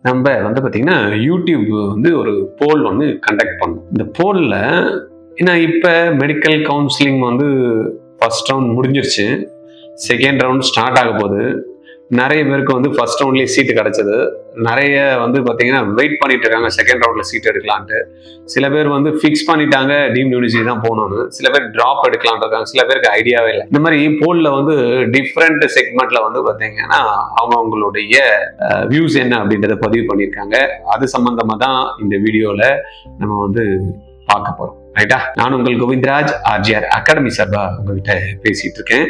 நம்ம வந்து பார்த்தீங்கன்னா யூடியூப் வந்து ஒரு போல் ஒன்று கண்டக்ட் பண்ணோம். இந்த போலில் ஏன்னா இப்போ மெடிக்கல் கவுன்சிலிங் வந்து ஃபர்ஸ்ட் ரவுண்ட் முடிஞ்சிருச்சு, செகண்ட் ரவுண்ட் ஸ்டார்ட் ஆக போகுது. நிறைய பேருக்கு வந்து ஃபர்ஸ்ட் ரவுண்ட்லேயே சீட்டு கிடைச்சது. நிறைய வந்து பார்த்தீங்கன்னா வெயிட் பண்ணிட்டு இருக்காங்க செகண்ட் ரவுண்ட்ல சீட் எடுக்கலான்ட்டு. சில பேர் வந்து ஃபிக்ஸ் பண்ணிட்டாங்க டீம்டு யூனிவர்சிட்டி தான் போகணும்னு. சில பேர் ட்ராப் எடுக்கலான் இருக்காங்க. சில பேருக்கு ஐடியாவே இல்லை. இந்த மாதிரி போல்ல வந்து டிஃப்ரெண்ட் செக்மெண்ட்ல வந்து பார்த்தீங்கன்னா அவங்களுடைய வியூஸ் என்ன அப்படின்றத பதிவு பண்ணியிருக்காங்க. அது சம்பந்தமா தான் இந்த வீடியோல நம்ம வந்து பார்க்க போறோம். ரைட்டா? நான் உங்கள் கோவிந்தராஜ் ஆர்ஜிஆர் அகாடமி சார்பா உங்ககிட்ட பேசிட்டு இருக்கேன்.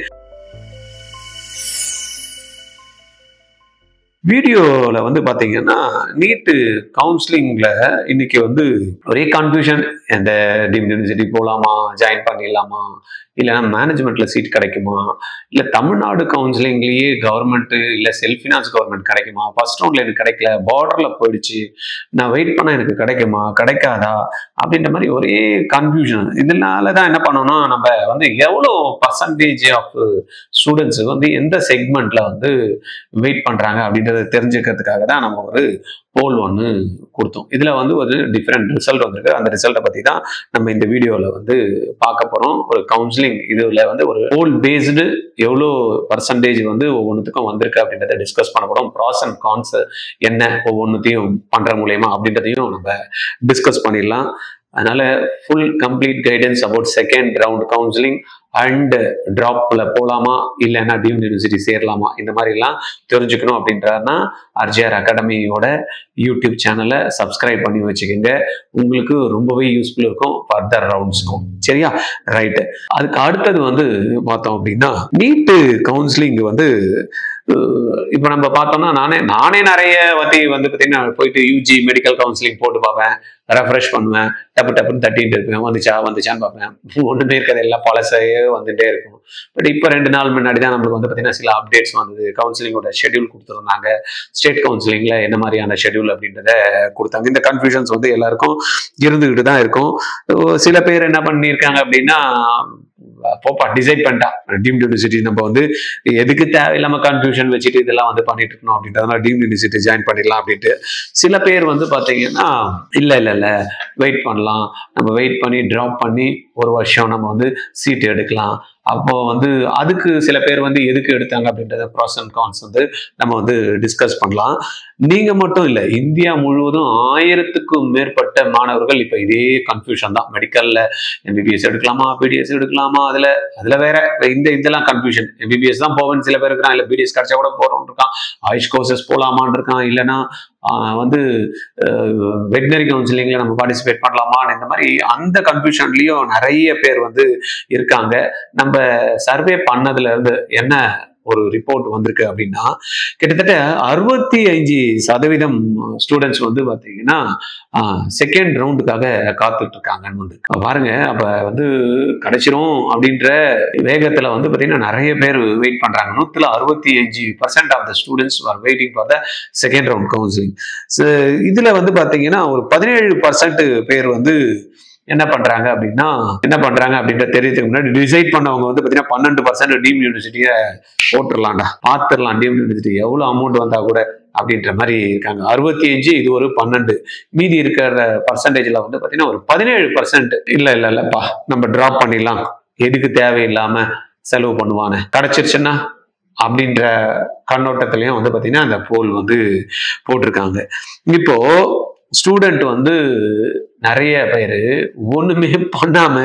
வீடியோல வந்து பாத்தீங்கன்னா நீட்டு கவுன்சிலிங்ல இன்னைக்கு வந்து ஒரே கன்ஃபியூஷன். எந்த டீம்டு யூனிவர்சிட்டி போகலாமா, ஜாயின் பண்ணிடலாமா, இல்லைன்னா மேனேஜ்மெண்ட்ல சீட் கிடைக்குமா, இல்லை தமிழ்நாடு கவுன்சிலிங்லேயே கவர்மெண்ட் இல்லை செல்ஃப் ஃபினான்ஸ் கவர்மெண்ட் கிடைக்குமா, ஃபர்ஸ்ட் ரவுண்ட்ல எனக்கு கிடைக்கல, பார்டர்ல போயிடுச்சு, நான் வெயிட் பண்ண எனக்கு கிடைக்குமா கிடைக்காதா அப்படின்ற மாதிரி ஒரே கன்ஃபியூஷன். இதனால தான் என்ன பண்ணணும், நம்ம வந்து எவ்வளோ பர்சன்டேஜ் ஆஃப் ஸ்டூடெண்ட்ஸ் வந்து எந்த செக்மெண்ட்ல வந்து வெயிட் பண்றாங்க அப்படின்றத தெரிஞ்சுக்கிறதுக்காக தான் நம்ம ஒரு போல் ஒன்று கொடுத்தோம். இதுல வந்து ஒரு டிஃப்ரெண்ட் ரிசல்ட் வந்திருக்கு. அந்த ரிசல்ட்டை பத்தி தான் நம்ம இந்த வீடியோல வந்து பார்க்க போறோம். ஒரு கவுன்சிலிங் இதுல வந்து ஒரு போல் பேஸ்டு எவ்வளோ பர்சன்டேஜ் வந்து ஒவ்வொன்றுத்துக்கும் வந்திருக்கு அப்படின்றத டிஸ்கஸ் பண்ண போறோம். ப்ராஸ் அண்ட் கான்ஸ் என்ன ஒவ்வொன்றுத்தையும் பண்ற மூலயமா அப்படின்றதையும் நம்ம டிஸ்கஸ் பண்ணிடலாம். அதனால full complete guidance about second round counselling and ட்ராப்ல போகலாமா இல்லைன்னா டீம்டு யூனிவர்சிட்டி சேரலாமா இந்த மாதிரி எல்லாம் தெரிஞ்சுக்கணும் அப்படின்றனா ஆர்ஜிஆர் அகாடமியோட யூடியூப் சேனலை சப்ஸ்கிரைப் பண்ணி வச்சுக்கோங்க. உங்களுக்கு ரொம்பவே யூஸ்ஃபுல் இருக்கும் ஃபர்தர் ரவுண்ட்ஸ்க்கும். சரியா? ரைட்டு. அதுக்கு அடுத்தது வந்து பார்த்தோம் அப்படின்னா நீட்டு கவுன்சிலிங் வந்து இப்போ நம்ம பார்த்தோம்னா நானே நிறைய வாட்டி வந்து பார்த்தீங்கன்னா போயிட்டு யூஜி மெடிக்கல் கவுன்சிலிங் போட்டு பார்ப்பேன், ரெஃப்ரெஷ் பண்ணுவேன், டப்புன்னு தட்டிட்டு இருப்பேன், வந்துச்சான்னு பார்ப்பேன். ஒன்றுமே இருக்கிறது எல்லாம் பழசையே வந்துட்டே இருக்கும். பட் இப்போ 2 நாள் முன்னாடி தான் நம்மளுக்கு வந்து பார்த்தீங்கன்னா சில அப்டேட்ஸ் வந்தது. கவுன்சிலிங்கோட ஷெட்யூல் கொடுத்துருந்தாங்க. ஸ்டேட் கவுன்சிலிங்ல என்ன மாதிரியான ஷெட்யூல் அப்படின்றத கொடுத்தாங்க. இந்த கன்ஃபியூஷன்ஸ் வந்து எல்லாருக்கும் இருந்துகிட்டு தான் இருக்கும். சில பேர் என்ன பண்ணியிருக்காங்க அப்படின்னா போப்பா டிசைட் பண்ணிட்டா டீம்டு யூனிவர்சிட்டி நம்ம வந்து எதுக்கு தேவையில்லாம கன்ஃபியூஷன் வச்சுட்டு இதெல்லாம் வந்து பண்ணிட்டு இருக்கணும் அப்படின்றதுனால டீம்டு யூனிவர்சிட்டி ஜாயின் பண்ணிடலாம் அப்படின்ட்டு. சில பேர் வந்து பாத்தீங்கன்னா இல்ல வெயிட் பண்ணலாம், நம்ம வெயிட் பண்ணி ட்ராப் பண்ணி ஒரு வருஷம் நம்ம வந்து சீட் எடுக்கலாம். அப்போ வந்து அதுக்கு சில பேர் வந்து எதுக்கு எடுத்தாங்க அப்படின்றத ப்ராஸ் அண்ட் கான்ஸ் வந்து நம்ம வந்து டிஸ்கஸ் பண்ணலாம். நீங்க மட்டும் இல்லை, இந்தியா முழுவதும் 1000க்கும் மேற்பட்ட மாணவர்கள் இப்ப இதே கன்ஃபியூஷன் தான். மெடிக்கல்ல எம்பிபிஎஸ் எடுக்கலாமா, பிடிஎஸ் எடுக்கலாமா, அதுல வேற இதெல்லாம் கன்ஃபியூஷன். எம்பிபிஎஸ் தான் போவேன்னு சில பேர் இருக்கான், இல்ல பிடிஎஸ் கிடைச்சா கூட போறோம்னு இருக்கான், ஆயுஷ் கோர்சஸ் போலாமான்னு இருக்கான், இல்லைன்னா வந்து வெட்டினரி கவுன்சிலிங்ல நம்ம பார்ட்டிசிபேட் பண்ணலாமான்னு இந்த மாதிரி அந்த கன்ஃபியூஷன்லயும் நிறைய பேர் வந்து இருக்காங்க. நம்ம சர்வே பண்ணதுல இருந்து என்ன ஒரு ரிப்போர்ட் வந்திருக்கு அப்படின்னா கிட்டத்தட்ட 65% ஸ்டூடெண்ட்ஸ் வந்து பாத்தீங்கன்னா செகண்ட் ரவுண்டுக்காக காத்துட்டு இருக்காங்கன்னு வந்து பாருங்க. அப்ப வந்து கிடைச்சிரும் அப்படின்ற வேகத்துல வந்து பாத்தீங்கன்னா நிறைய பேர் வெயிட் பண்றாங்க. 165% of the students are waiting for the second round counselling. இதுல வந்து பாத்தீங்கன்னா ஒரு 17% பேர் வந்து என்ன பண்றாங்க அப்படின்ற தெரியறதுக்கு முன்னாடி டிசைட் பண்ணவங்க வந்து பாத்தீங்கன்னா 12% டீம்டு யூனிவர்சிட்டியை போட்டுடலாம்டா, பாத்துடலாம் டீம்டு யூனிவர்சிட்டி எவ்வளவு அமௌண்ட் வந்தா கூட அப்படின்ற மாதிரி இருக்காங்க. 65 இது ஒரு 12, மீதி இருக்கிற பர்சன்டேஜ்ல வந்து பாத்தீங்கன்னா ஒரு 17% இல்லப்பா நம்ம டிராப் பண்ணிடலாம், எதுக்கு தேவையில்லாம செலவு பண்ணுவானே, கிடைச்சிருச்சுன்னா அப்படின்ற கண்ணோட்டத்திலையும் வந்து பாத்தீங்கன்னா அந்த போல் வந்து போட்டிருக்காங்க. இப்போ ஸ்டூடெண்ட் வந்து நிறைய பேரு ஒண்ணுமே பண்ணாம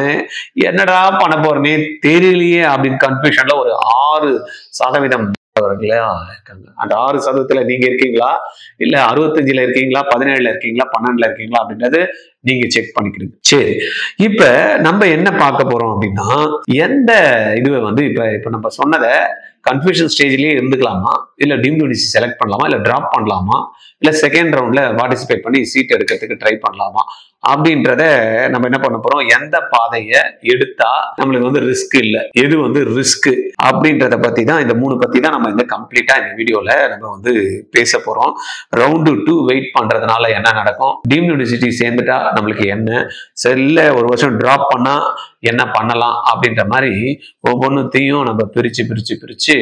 என்னடா பண்ண போறேனே தெரியலையே அப்படின்னு கன்ஃபியூஷன்ல ஒரு 6% இருக்காங்க. அந்த 6%ல நீங்க இருக்கீங்களா, இல்ல 65ல இருக்கீங்களா, 17ல இருக்கீங்களா, 12ல இருக்கீங்களா அப்படின்றது நீங்க செக் பண்ணிக்கிறீங்க. சரி, இப்ப நம்ம என்ன பார்க்க போறோம் அப்படின்னா எந்த இதுவை வந்து இப்ப நம்ம சொன்னதை கன்ஃபியூஷன் ஸ்டேஜ்லயே இருந்துக்கலாமா, இல்ல டீம்டு யூனிவர்சிட்டி செலக்ட் பண்ணலாமா, இல்ல டிராப் பண்ணலாமா, இல்ல செகண்ட் ரவுண்ட்ல பார்ட்டிசிபேட் பண்ணி சீட் எடுக்கிறதுக்கு ட்ரை பண்ணலாமா அப்படின்றத நம்ம என்ன பண்ண போறோம், எந்த பாதையை எடுத்தா நம்மளுக்கு வந்து ரிஸ்க் இல்ல, எது வந்து ரிஸ்க் அப்படின்றத பத்தி தான், இந்த 3 பத்தி தான் நம்ம இந்த கம்ப்ளீட்டா இந்த வீடியோல நம்ம வந்து பேச போறோம். ரவுண்டு 2 வெயிட் பண்றதுனால என்ன நடக்கும், டீம்டு யூனிவர்சிட்டி சேர்ந்துட்டா நம்மளுக்கு என்ன, இல்ல ஒரு வருஷம் டிராப் பண்ணா என்ன பண்ணலாம் அப்படின்ற மாதிரி ஒவ்வொன்றுத்தையும் நம்ம பிரிச்சு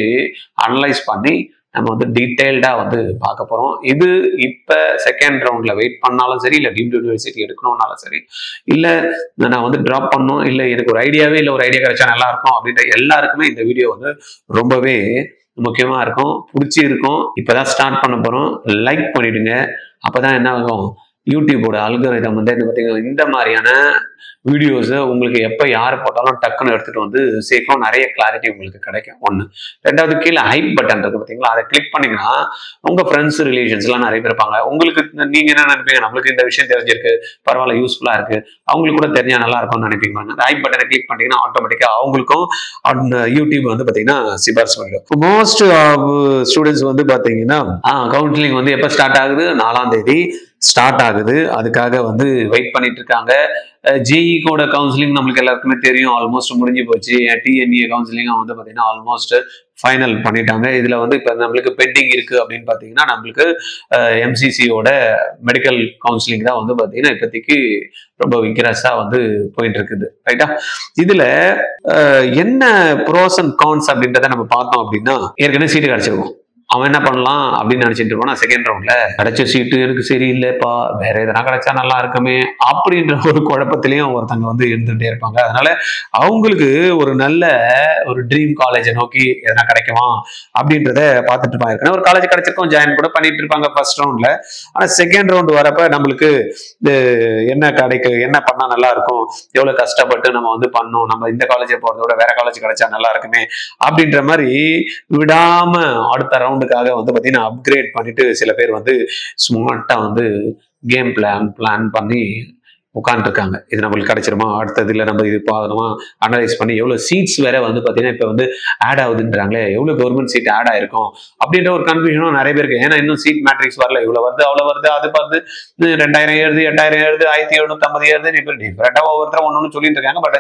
அனலைஸ் பண்ணி நம்ம வந்து டீட்டெயில்டா வந்து பார்க்க போறோம். இது இப்ப செகண்ட் ரவுண்ட்ல வெயிட் பண்ணாலும் சரி, இல்ல டீம்டு யூனிவர்சிட்டி எடுக்கணும்னாலும் சரி, இல்ல நான் வந்து டிராப் பண்ணணும், இல்ல எனக்கு ஒரு ஐடியாவே இல்ல, ஒரு ஐடியா கிடைச்சா நல்லா இருக்கும் அப்படின்ற எல்லாருக்குமே இந்த வீடியோ வந்து ரொம்பவே முக்கியமா இருக்கும், பிடிச்சி இருக்கும். இப்பதான் ஸ்டார்ட் பண்ண போறோம். லைக் பண்ணிடுங்க. அப்பதான் என்ன ஆகும், யூடியூபோட அல்காரிதம் வந்து பாத்தீங்கன்னா இந்த மாதிரியான வீடியோஸ் உங்களுக்கு எப்ப யாரு போட்டாலும் டக்குன்னு எடுத்துட்டு வந்து சேர்க்கும். நிறைய கிளாரிட்டி உங்களுக்கு கிடைக்கும். ஒண்ணு. ரெண்டாவது, கீழே ஹைப் பட்டன் இருக்கு பாத்தீங்களா, அதை கிளிக் பண்ணீங்கன்னா உங்க ஃப்ரெண்ட்ஸ் ரிலேஷன்ஸ் எல்லாம் நிறைய பேர் இருப்பாங்க. உங்களுக்கு நீங்க என்ன நினைப்பீங்க, நம்மளுக்கு இந்த விஷயம் தெரிஞ்சிருக்கு, பரவாயில்ல, யூஸ்ஃபுல்லா இருக்கு, அவங்களுக்கு கூட தெரிஞ்சா நல்லா இருக்கும்னு நினைப்பீங்க. அந்த ஹைப் பட்டனை கிளிக் பண்ணீங்கன்னா ஆட்டோமேட்டிக்கா அவங்களுக்கும் அந்த யூடியூப் வந்து பாத்தீங்கன்னா சிபாரிசு பண்ணிடும். மோஸ்ட் ஸ்டூடெண்ட்ஸ் வந்து பாத்தீங்கன்னா கவுன்சிலிங் வந்து எப்ப ஸ்டார்ட் ஆகுது, 4ஆம் தேதி ஸ்டார்ட் ஆகுது. அதுக்காக வந்து வெயிட் பண்ணிட்டு இருக்காங்க. ஜேஇ கூட கவுன்சிலிங் நம்மளுக்கு எல்லாருக்குமே தெரியும், ஆல்மோஸ்ட் முடிஞ்சு போச்சு. டிஎன்இஏ கவுன்சிலிங் வந்து பாத்தீங்கன்னா ஆல்மோஸ்ட் ஃபைனல் பண்ணிட்டாங்க. இதுல வந்து இப்ப நம்மளுக்கு பெண்டிங் இருக்கு அப்படின்னு பாத்தீங்கன்னா நம்மளுக்கு எம்சிசியோட மெடிக்கல் கவுன்சிலிங் தான் வந்து பாத்தீங்கன்னா இப்போதைக்கு ரொம்ப விக்ரஸா வந்து போயிட்டு இருக்குது. ரைட்டா? இதுல என்ன ப்ரோஸ் அண்ட் கான்ஸ் அப்படின்றத நம்ம பார்த்தோம் அப்படின்னா, ஏற்கனவே சீட்டு கிடைச்சிருக்கும். அவன் என்ன பண்ணலாம் அப்படின்னு நினைச்சிட்டு இருப்பான், செகண்ட் ரவுண்ட்ல கிடைச்ச சீட்டு எனக்கு சரியில்லைப்பா, வேற எதனா கிடைச்சா நல்லா இருக்குமே அப்படின்ற ஒரு குழப்பத்திலையும் ஒருத்தங்க வந்து இருந்துகிட்டே இருப்பாங்க. அதனால அவங்களுக்கு ஒரு நல்ல ஒரு ட்ரீம் காலேஜை நோக்கி எதனா கிடைக்குமா அப்படின்றத பார்த்துட்டு இருப்பாங்க. ஒரு காலேஜ் கிடைச்சிருக்கோம், ஜாயின் கூட பண்ணிட்டு இருப்பாங்க ஃபர்ஸ்ட் ரவுண்ட்ல. ஆனா செகண்ட் ரவுண்ட் வரப்ப நம்மளுக்கு என்ன கிடைக்கும், என்ன பண்ணா நல்லா இருக்கும், எவ்வளவு கஷ்டப்பட்டு நம்ம வந்து பண்ணோம், நம்ம இந்த காலேஜை போறத விட வேற காலேஜ் கிடைச்சா நல்லா இருக்குமே அப்படின்ற மாதிரி விடாம அடுத்த ரவுண்டுக்காக வந்து பாத்தீங்கன்னா அப்கிரேட் பண்ணிட்டு சில பேர் வந்து ஸ்மார்ட்டா வந்து கேம் பிளான் பண்ணி உட்காந்துருக்காங்க. இது நம்மளுக்கு கிடைச்சிருமா, அடுத்ததுல நம்ம இது பாக்கணுமா, அனலைஸ் பண்ணி எவ்வளவு சீட்ஸ் வேற வந்து பாத்தீங்கன்னா இப்ப வந்து ஆட் ஆகுதுன்றாங்களே, எவ்வளவு கவர்மெண்ட் சீட் ஆட் ஆயிருக்கும் அப்படின்ற ஒரு கன்ஃபியூஷனும் நிறைய பேருக்கு. ஏன்னா இன்னும் சீட் மேட்ரிக்ஸ் வரல, இவ்வளவு வருது அவ்வளவு வருது, அது பார்த்து 2000 ஏறுது, 8000 ஏறுது, 1750 ஏறுது, இப்ப டிஃபரெண்டா ஒவ்வொருத்தரும் ஒன்னொன்னு சொல்லிட்டு இருக்காங்க. பட்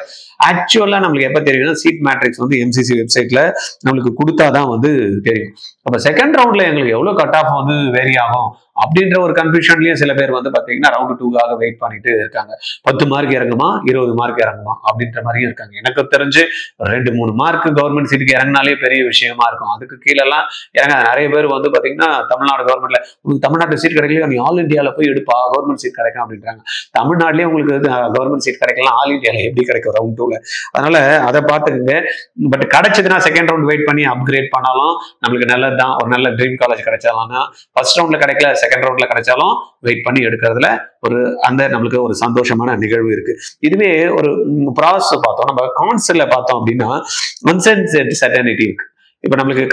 ஆக்சுவலா நம்மளுக்கு எப்ப தெரியும்னா சீட் மேட்ரிக்ஸ் வந்து எம்சிசி வெப்சைட்ல நம்மளுக்கு கொடுத்தாதான் வந்து தெரியும். அப்ப செகண்ட் ரவுண்ட்ல எங்களுக்கு எவ்வளவு கட் ஆஃப் வந்து வேரி ஆகும் அப்படின்ற ஒரு கன்ஃபியூஷன்லயும் சில பேர் வந்து பாத்தீங்கன்னா ரவுண்ட் 2க்காக வெயிட் பண்ணிட்டு இருக்காங்க. 10 மார்க் இறங்குமா, 20 மார்க் இறங்குமா அப்படின்ற மாதிரியும் இருக்காங்க. எனக்கு தெரிஞ்சு 2-3 மார்க் கவர்மெண்ட் சீட்டுக்கு இறங்கினாலே பெரிய விஷயமா இருக்கும். அதுக்கு கீழெல்லாம் இறங்க நிறைய பேர் வந்து பாத்தீங்கன்னா தமிழ்நாடு கவர்மெண்ட்ல உங்களுக்கு தமிழ்நாட்டு சீட் கிடைக்கல, நீ ஆல் இந்தியாவில போய் எடுப்பா, கவர்மெண்ட் சீட் கிடைக்கும் அப்படின்றாங்க. தமிழ்நாட்டிலேயே உங்களுக்கு கவர்மெண்ட் சீட் கிடைக்கலாம், ஆல் இந்தியாவில எப்படி கிடைக்கும் ரவுண்ட் 2ல? அதனால அதை பார்த்துக்குங்க. பட் கிடைச்சதுன்னா செகண்ட் ரவுண்ட் வெயிட் பண்ணி அப்கிரேட் பண்ணாலும் நம்மளுக்கு நல்லதுதான். ஒரு நல்ல ட்ரீம் காலேஜ் கிடைச்சாலும், ஃபர்ஸ்ட் ரவுண்ட்ல கிடைக்கல செகண்ட் ரவுண்ட்ல கிடைச்சாலும் வெயிட் பண்ணி எடுக்கிறதுல ஒரு அந்த நம்மளுக்கு ஒரு சந்தோஷமான நிகழ்வு இருக்கு. இதுவே ஒரு ப்ராசஸ் பார்த்தோம். நம்ம கான்செப்ட்ல பார்த்தோம் அப்படின்னா அன்சர்டனிட்டி இருக்கு. இப்ப நம்மளுக்கு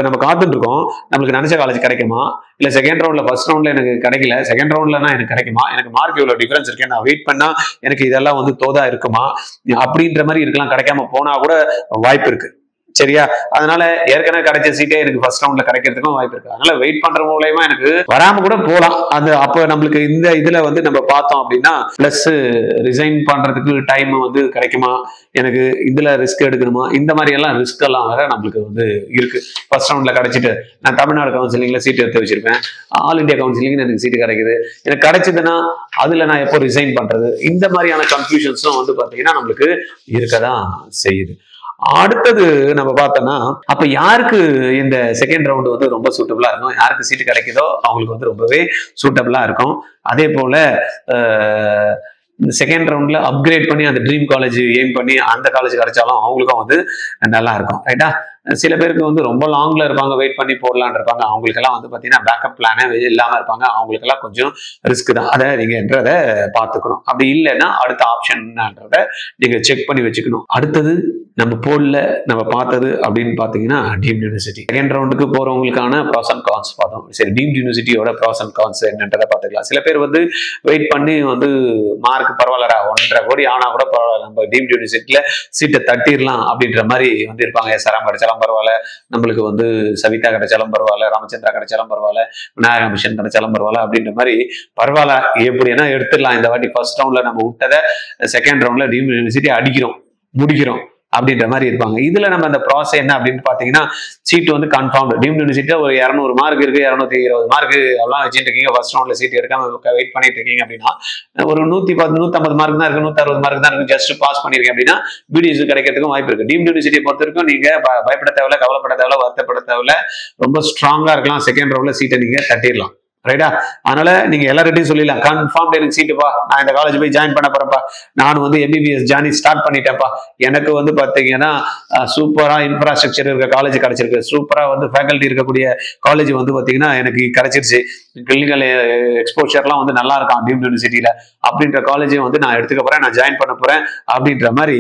நம்ம காத்துட்டு இருக்கோம், நம்மளுக்கு நினைச்ச காலேஜ் கிடைக்குமா, இல்ல செகண்ட் ரவுண்ட்ல ஃபர்ஸ்ட் ரவுண்ட்ல எனக்கு கிடைக்கல, செகண்ட் ரவுண்ட்லனா எனக்கு கிடைக்குமா, எனக்கு மார்க் இவ்வளவு டிஃபரன்ஸ் இருக்கு, நான் வெயிட் பண்ணா எனக்கு இதெல்லாம் வந்து தோதா இருக்குமா அப்படின்ற மாதிரி இருக்கலாம். கிடைக்காம போனா கூட வாய்ப்பு இருக்கு. சரியா? அதனால ஏற்கனவே கிடைச்ச சீட்டே எனக்கு ஃபர்ஸ்ட் ரவுண்ட்ல கிடைக்கிறதுக்கும் வாய்ப்பு இருக்கு. அதனால வெயிட் பண்ற மூலமா எனக்கு வராம கூட போலாம். அது அப்ப நம்மளுக்கு இந்த இதுல வந்து நம்ம பார்த்தோம் அப்படின்னா பிளஸ் ரிசைன் பண்றதுக்கு டைம் வந்து கிடைக்குமா, எனக்கு இதுல ரிஸ்க் எடுக்கணுமா, இந்த மாதிரி எல்லாம் ரிஸ்க் எல்லாம் வேற நம்மளுக்கு வந்து இருக்கு. ஃபர்ஸ்ட் ரவுண்ட்ல கிடைச்சிட்டு நான் தமிழ்நாடு கவுன்சிலிங்ல சீட் எடுத்து வச்சிருப்பேன், ஆல் இந்தியா கவுன்சிலிங் எனக்கு சீட்டு கிடைக்குது, எனக்கு கிடைச்சதுன்னா அதுல நான் எப்போ ரிசைன் பண்றது, இந்த மாதிரியான கன்ஃபியூஷன்ஸும் வந்து பாத்தீங்கன்னா நம்மளுக்கு இருக்கதான் செய்யுது. அடுத்தது நம்ம பார்த்தோம்னா அப்ப யாருக்கு இந்த செகண்ட் ரவுண்ட் வந்து ரொம்ப சூட்டபிளா இருக்கும், யாருக்கு சீட்டு கிடைக்குதோ அவங்களுக்கு வந்து ரொம்பவே சூட்டபிளா இருக்கும். அதே போல இந்த செகண்ட் ரவுண்ட்ல அப்கிரேட் பண்ணி அந்த ட்ரீம் காலேஜ் எய்ம் பண்ணி அந்த காலேஜ் கிடைச்சாலும் அவங்களுக்கும் வந்து நல்லா இருக்கும். ரைட்டா? சில பேருக்கு வந்து ரொம்ப லாங்ல இருப்பாங்க, வெயிட் பண்ணி போடலான் இருப்பாங்க, அவங்களுக்கெல்லாம் வந்து பாத்தீங்கன்னா பேக்கப் பிளானே இல்லாம இருப்பாங்க, அவங்களுக்கெல்லாம் கொஞ்சம் ரிஸ்க் தான். அதை நீங்கன்றத பாத்துக்கணும். அப்படி இல்லைன்னா அடுத்த ஆப்ஷன்ன்றத நீங்க செக் பண்ணி வச்சுக்கணும். அடுத்தது நம்ம போல்ல நம்ம பார்த்தது அப்படின்னு பாத்தீங்கன்னா டீம்டு யூனிவர்சிட்டி செகண்ட் ரவுண்டுக்கு போறவங்களுக்கான ப்ராஸ் அண்ட் கான்ஸ் பார்த்தோம். சரி, டீம்டு யூனிவர்சிட்டியோட ப்ராஸ் அண்ட் கான்ஸ் என்னன்றதை பார்த்துக்கலாம். சில பேர் வந்து வெயிட் பண்ணி வந்து மார்க் பரவாயில்லடா 1.5 கோடி ஆனா கூட பரவாயில்ல, நம்ம டீம்டு யூனிவர்சிட்டியில சீட்டை தட்டிடலாம் அப்படின்ற மாதிரி வந்து இருப்பாங்க. எஸ்ஆர்எம் கிடைச்சாலும் பரவாயில்ல, நம்மளுக்கு வந்து சவிதா கிடைச்சாலும் பரவாயில்ல, ராமச்சந்திரா கிடைச்சாலும் பரவாயில்ல, விநாயக மிஷன் கிடைச்சாலும் பரவாயில்ல அப்படின்ற மாதிரி பரவாயில்ல எப்படின்னா எடுத்துடலாம். இந்த வாட்டி ஃபர்ஸ்ட் ரவுண்ட்ல நம்ம விட்டதை செகண்ட் ரவுண்ட்ல டீம்டு யூனிவர்சிட்டி அடிக்கிறோம், முடிக்கிறோம் அப்படின்ற மாதிரி இருப்பாங்க. இதுல நம்ம அந்த ப்ராசஸ் என்ன அப்படின்னு பாத்தீங்கன்னா, சீட் வந்து கன்ஃபார்ம் டீம்டு யூனிவர்சிட்டியில ஒரு 200 மார்க் இருக்கு, 220 மார்க் எல்லாம் வச்சுட்டு இருக்கீங்க, ஃபர்ஸ்ட் ரவுண்ட்ல சீட் எடுக்காம வெயிட் பண்ணிட்டு இருக்கீங்க அப்படின்னா, ஒரு 110 150 மார்க் தான் இருக்கு, 160 மார்க் தான் இருக்கு, ஜஸ்ட் பாஸ் பண்ணிருக்கேன் அப்படின்னா பிடிஎஸ் கிடைக்கிறதுக்கும் வாய்ப்பு இருக்கு. டீம்டு யூனிவர்சிட்டியை பொறுத்த வரைக்கும் நீங்க பயப்பட தேவையில்ல, கவலைப்பட தேவையில்ல, வருத்தப்பட தேவையில்ல, ரொம்ப ஸ்ட்ராங்கா இருக்கலாம், செகண்ட் ரவுண்ட்ல சீட்டை நீங்க தட்டிடலாம். ரைட்டா? அதனால நீங்க எல்லார்கிட்டையும் சொல்லிடலாம், கன்ஃபார்ம் எனக்கு சீட்டுப்பா, நான் இந்த காலேஜ் போய் ஜாயின் பண்ண போறப்பா, நான் வந்து எம்பிபிஎஸ் ஜானி ஸ்டார்ட் பண்ணிட்டேன்ப்பா, எனக்கு வந்து பாத்தீங்கன்னா சூப்பரா இன்ஃப்ராஸ்ட்ரக்சர் இருக்க காலேஜ் கிடைச்சிருக்கு, சூப்பரா வந்து ஃபேக்கல்டி இருக்கக்கூடிய காலேஜ் வந்து பாத்தீங்கன்னா எனக்கு கிடைச்சிருச்சு, கிளினிக்கல் எக்ஸ்போஷர்லாம் வந்து நல்லா இருக்கும் டீம்டு யூனிவர்சிட்டியில, அப்படின்ற காலேஜையும் வந்து நான் எடுத்துக்க போறேன், நான் ஜாயின் பண்ண போறேன் அப்படின்ற மாதிரி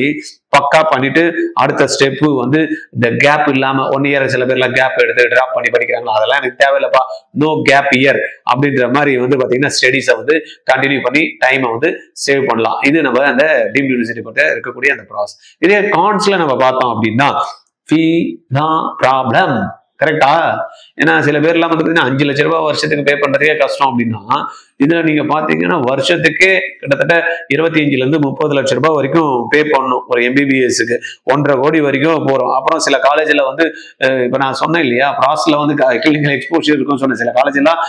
பக்கா பண்ணிட்டு அடுத்த ஸ்டெப் வந்து இந்த கேப் இல்லாம 1 இயர் சில பேர்லாம் கேப் எடுத்து டிராப் பண்ணி படிக்கிறாங்களா, அதெல்லாம் எனக்கு தேவையில்லப்பா, நோ கேப் இயர் அப்படின்ற மாதிரி வந்து பாத்தீங்கன்னா ஸ்டடிஸை வந்து கண்டினியூ பண்ணி டைமை வந்து சேவ் பண்ணலாம். இது நம்ம அந்த டீம்டு யூனிவர்சிட்டி பத்தி இருக்கக்கூடிய அந்த ப்ராசஸ். இதே கான்ஸ்ல நம்ம பார்த்தோம் அப்படின்னா ஃபீ தான் ப்ராப்ளம். கரெக்டா? ஏன்னா சில பேர்லாம் வந்து பாத்தீங்கன்னா 5 லட்ச ரூபாய் வருஷத்துக்கு பே பண்றதே கஷ்டம் அப்படின்னா, இதுல நீங்க பாத்தீங்கன்னா வருஷத்துக்கே கிட்டத்தட்ட 25 இருந்து 30 லட்ச ரூபாய் வரைக்கும் பே பண்ணணும் ஒரு எம்பிபிஎஸ்க்கு. 1.5 கோடி வரைக்கும் போறோம். அப்புறம் சில காலேஜ்ல வந்து இப்ப நான் சொன்னேன் இல்லையா, ப்ராசஸ்ல வந்து கிளினிக்கல் எக்ஸ்போஷர் இருக்கும்னு சொன்னேன். சில காலேஜ் எல்லாம்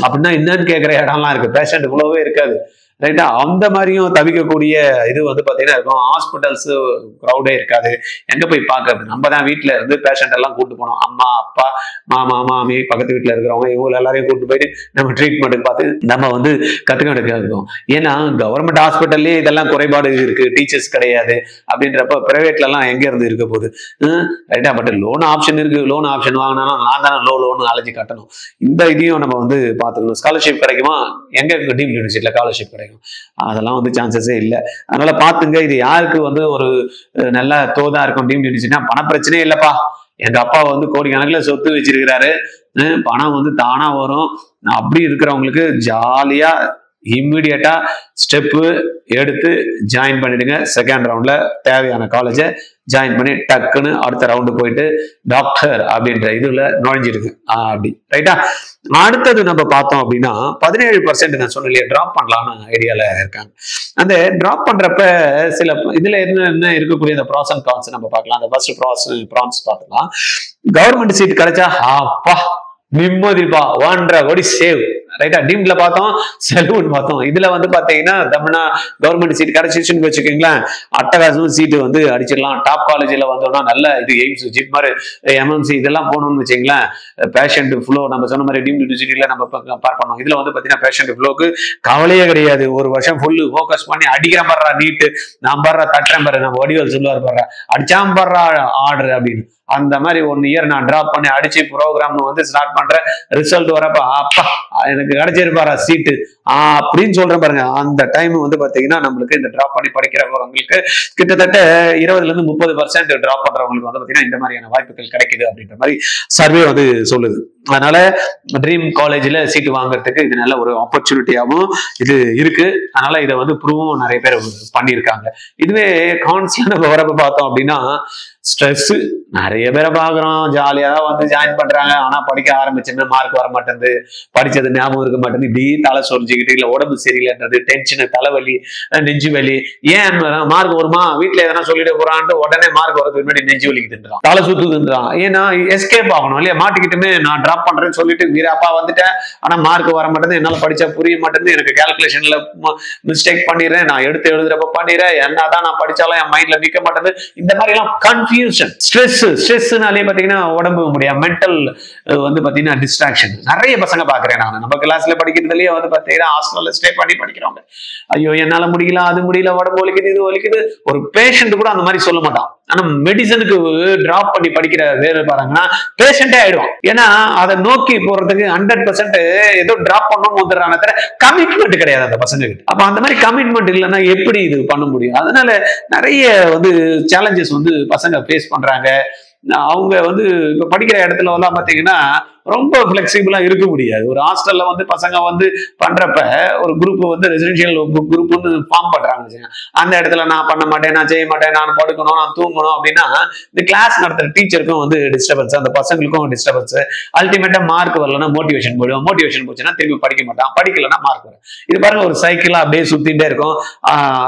அப்படின்னா என்னன்னு கேட்கிற இடம்லாம் இருக்கு, பேஷண்ட் இவ்வளவே இருக்காது. ரைட்டா? அந்த மாதிரியும் தவிக்கக்கூடிய இது வந்து பாத்தீங்கன்னா இருக்கும். ஹாஸ்பிட்டல்ஸ் க்ரௌடே இருக்காது, எங்க போய் பாக்குறது, நம்ம தான் வீட்டுல இருந்து பேஷண்ட் எல்லாம் கூட்டு போனோம், அம்மா அப்பா மாமா மாமி பக்கத்து வீட்டுல இருக்கிறவங்க இவங்க எல்லாரையும் கூட்டு போயிட்டு நம்ம ட்ரீட்மெண்ட் பார்த்து நம்ம வந்து கத்துக்க வேண்டியதா இருக்கும். ஏன்னா கவர்மெண்ட் ஹாஸ்பிட்டல்லே இதெல்லாம் குறைபாடு இருக்கு, டீச்சர்ஸ் கிடையாது அப்படின்றப்ப பிரைவேட்ல எல்லாம் எங்க இருந்து இருக்க போகுது? ரைட்டா? பட் லோன் ஆப்ஷன் இருக்கு, லோன் ஆப்ஷன் வாங்கினா நான் தானே லோன் அலைஞ்சு கட்டணும். இந்த இதையும் நம்ம வந்து பாத்துக்கணும். ஸ்காலர்ஷிப் கிடைக்குமா? எங்க டீம்டு யூனிவர்சிட்டியில ஸ்காலர்ஷிப் கிடைக்கும்? அதெல்லாம் வந்து சான்சஸே இல்லை. அதனால பாத்துங்க, இது யாருக்கு வந்து ஒரு நல்ல தோதா இருக்கும் டீம்டு யூனிவர்சிட்டினா, பண பிரச்சனையே இல்லப்பா, எங்க அப்பா வந்து கோடிக்கணக்கில் சொத்து வச்சிருக்கிறாரு, பணம் வந்து தானா வரும், அப்படி இருக்கிறவங்களுக்கு ஜாலியா இம்மிடியட்டா ஸ்டெப்பு எடுத்து ஜாயின் பண்ணிடுங்க. செகண்ட் ரவுண்ட்ல தேவையான காலேஜை ஜாயின் பண்ணி டக்குன்னு அடுத்த ரவுண்டு போயிட்டு டாக்டர் அப்படின்ற இதுல நுழைஞ்சிருக்கு அப்படி. ரைட்டா? அடுத்தது நம்ம பார்த்தோம் அப்படின்னா 17% நான் சொன்ன இல்லையா டிராப் பண்ணலாம்னு ஐடியால இருக்காங்க. அந்த டிராப் பண்றப்ப சில இதுல என்ன இருக்கக்கூடிய இந்த ப்ராஸ் அண்ட் கான்ஸ் நம்ம பார்க்கலாம். அந்த ஃபர்ஸ்ட் ப்ரான்ஸ் பார்க்கலாம். கவர்மெண்ட் சீட் கிடைச்சா அப்பா நிம்மதிப்பா, 1.5 கோடி சேவ். ரைட்டா? டீம்ல பார்த்தோம், செலவுன்னு பார்த்தோம். இதுல வந்து பாத்தீங்கன்னா தமிழ்னா கவர்மெண்ட் சீட் கிடைச்சிருச்சுன்னு வச்சுக்கோங்களேன், அட்டகாசம் சீட்டு வந்து அடிச்சிடலாம். டாப் காலேஜ்ல வந்தோம்னா நல்ல இது எய்ம்ஸ் ஜிப்மர் எம்எம்சி இதெல்லாம் போகணும்னு வச்சுங்களேன், பேஷண்ட் ஃப்ளோ நம்ம சொன்ன மாதிரி டீம்டு யூனிவர்சிட்டியில நம்ம கம்பேர் பண்ணோம். இதுல வந்து பாத்தீங்கன்னா பேஷண்ட் ஃப்ளோக்கு கவலையே கிடையாது. ஒரு வருஷம் ஃபுல்லு ஃபோக்கஸ் பண்ணி அடிக்கிற பாடுறா நீட்டு, நான் பாடுறா தட்டுறேன் பாரு, நம்ம வடிவல் சொல்லுவார் பாடுறா அடிச்சாம பாடுறா ஆர்டர் அப்படின்னு. அந்த மாதிரி 1 இயர் நான் டிராப் பண்ணி அடிச்சு ப்ரோக்ராம் வந்து ஸ்டார்ட் பண்றேன். ரிசல்ட் வரப்ப அப்பா எனக்கு கிடைச்சிருப்பாரா சீட்டு அப்படின்னு சொல்றேன் பாருங்க. அந்த டைம் வந்து பாத்தீங்கன்னா நம்மளுக்கு இந்த டிராப் பண்ணி படிக்கிறவங்களுக்கு கிட்டத்தட்ட 20 இருந்து 30% டிராப் பண்றவங்களுக்கு வந்து பாத்தீங்கன்னா இந்த மாதிரியான வாய்ப்புகள் கிடைக்குது அப்படின்ற மாதிரி சர்வே வந்து சொல்லுது. அதனால ட்ரீம் காலேஜ்ல சீட்டு வாங்குறதுக்கு இது நல்ல ஒரு ஆப்பர்ச்சுனிட்டியாவும் இது இருக்கு. அதனால இதை வந்து ப்ரூவும் நிறைய பேர் பண்ணியிருக்காங்க. இதுவே கான்ஸ்ல நம்ம வரப்ப பார்த்தோம் அப்படின்னா ஸ்ட்ரெஸ் நிறைய பேரை பாக்குறோம், ஜாலியா தான் வந்து ஜாயின் பண்றாங்க, ஆனா படிக்க ஆரம்பிச்சுன்னு மார்க் வர மாட்டேங்குது, படிச்சது ஞாபகம் இருக்க மாட்டேங்குது, இப்படி தலை சொரிஞ்சுக்கிட்டு இல்ல உடம்பு சரியில்லைன்றது, டென்ஷனு, தலைவலி, நெஞ்சு வலி. ஏன் மார்க் வருமா, வீட்டுல எதனா சொல்லிட போறான்ட்டு உடனே மார்க் வரதுக்கு முன்னாடி நெஞ்சு வலிக்குதுன்றான், தலை சுத்துதுன்றான். ஏன்னா எஸ்கேப் ஆகணும் இல்லையா, மாட்டிக்கிட்டுமே நான் டிராப் பண்றேன்னு சொல்லிட்டு வீராப்பா வந்துட்டேன், ஆனா மார்க் வர மாட்டேங்குது, என்னால படிச்சா புரிய மாட்டேங்குது, எனக்கு கால்குலேஷன்ல மிஸ்டேக் பண்ணிடுறேன், நான் எடுத்து எழுதுறப்ப பண்ணிடுறேன், என்னதான் நான் படிச்சாலும் என் மைண்ட்ல நிக்க மாட்டேங்குது. இந்த மாதிரி எல்லாம் கன்ஃபியூஷன், ஸ்ட்ரெஸ்னாலே பாத்தீங்கன்னா உடம்பு முடியாது, மென்டல் வந்து பாத்தீங்கன்னா டிஸ்ட்ராக்ஷன் நிறைய பசங்க பாக்குறேன் நான். நம்ம கிளாஸ்ல படிக்கிறதுலயே வந்து பாத்தீங்கன்னா ஹாஸ்டல்ல ஸ்டே பண்ணி படிக்கிறவங்க, ஐயோ என்னால முடியல, அது முடியல, உடம்பு வலிக்குது, இது வலிக்குது. ஒரு பேஷண்ட் கூட அந்த மாதிரி சொல்ல மாட்டான். ஆனா மெடிசனுக்கு டிராப் பண்ணி படிக்கிற வேறு பாருங்கன்னா பேஷண்டே ஆயிடுவான். ஏன்னா அதை நோக்கி போறதுக்கு 100% ஏதோ டிராப் பண்ணணும் வந்துடுறாங்க, கமிட்மெண்ட் கிடையாது அந்த பசங்க கிட்ட. அப்ப அந்த மாதிரி கமிட்மெண்ட் இல்லைன்னா எப்படி இது பண்ண முடியும்? அதனால நிறைய வந்து சேலஞ்சஸ் வந்து பசங்க ஃபேஸ் பண்றாங்க. அவங்க வந்து இப்ப படிக்கிற இடத்துல எல்லாம் பாத்தீங்கன்னா ரொம்ப ஃபிளெக்சிபிளா இருக்க முடியாது. ஒரு ஹாஸ்டல்ல வந்து பசங்க வந்து பண்றப்ப ஒரு குரூப் வந்து ரெசிடென்ஷியல் குரூப்னு ஃபார்ம் பண்றாங்க. அந்த இடத்துல நான் பண்ண மாட்டேன், நான் செய்ய மாட்டேன், நான் படுக்கணும், நான் தூங்கணும் அப்படின்னா இந்த கிளாஸ் நடத்துற டீச்சருக்கும் வந்து டிஸ்டர்பன்ஸ், அந்த பசங்களுக்கும் டிஸ்டர்பன்ஸ். அல்டிமேட்டா மார்க் வரலன்னா மோட்டிவேஷன் போயிடும், மோட்டிவேஷன் போச்சுன்னா திரும்பி படிக்க மாட்டான், படிக்கலன்னா மார்க் வரும். இது பாருங்க ஒரு சைக்கிளா அப்படியே சுத்திட்டே இருக்கும்.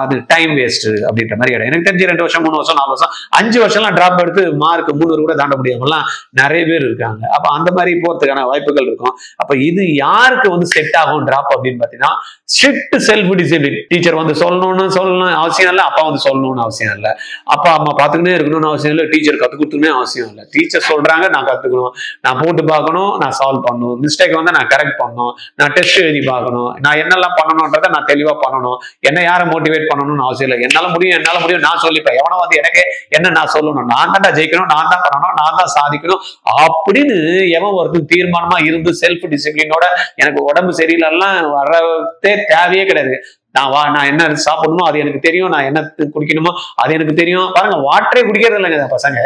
அது டைம் வேஸ்ட் அப்படின்ற மாதிரி இடம். எனக்கு தெரிஞ்சு 2 வருஷம் 3 வருஷம் 4 வருஷம் 5 வருஷம்லாம் டிராப் எடுத்து மார்க் 300 கூட தாண்ட முடியாமலாம் நிறைய பேர் இருக்காங்க. அப்ப அந்த மாதிரி போறதுக்கான வாய்ப்புகள் இருக்கும். அப்ப இது யாருக்கு வந்து செட் ஆகும் டிராப் அப்படின்னு பாத்தீங்கன்னா ஸ்ட்ரிக்ட் செல்ஃப் டிசிப்ளின். டீச்சர் வந்து சொல்லணும் அவசியம் இல்லை, அப்பா வந்து சொல்லணும்னு அவசியம் இல்லை, அப்பா அம்மா பாத்துக்கிட்டே இருக்கணும்னு அவசியம் இல்லை, டீச்சர் கத்து கொடுத்துன்னு அவசியம் இல்லை. டீச்சர் சொல்றாங்க, நான் கத்துக்கணும், நான் போட்டு பார்க்கணும், நான் சால்வ் பண்ணணும், மிஸ்டேக் வந்து நான் கரெக்ட் பண்ணணும், நான் டெஸ்ட் எழுதி பார்க்கணும், நான் என்னெல்லாம் பண்ணணும்ன்றதை நான் தெளிவா பண்ணணும், என்ன யாரை மோட்டிவேட் பண்ணணும்னு அவசியம் இல்லை. என்னால முடியும் நான் சொல்லிப்பேன். எவனோ வந்து எனக்கு என்ன நான் சொல்லணும், நான் தான் ஜெயிக்கணும், நான் தான் பண்ணணும், நான் தான் சாதிக்கணும் அப்படின்னு எவன் ஒருத்தர் தீர்மானமா இருந்து செல்ஃப் டிசிப்ளினோட எனக்கு உடம்பு சரியில்லாம் வரதே தேவையே கிடையாது. நான் என்ன சாப்பிடணுமோ அது எனக்கு தெரியும், நான் என்ன குடிக்கணுமோ அது எனக்கு தெரியும். பாருங்க வாட்டரே குடிக்கிறது இல்லைங்க பசங்க.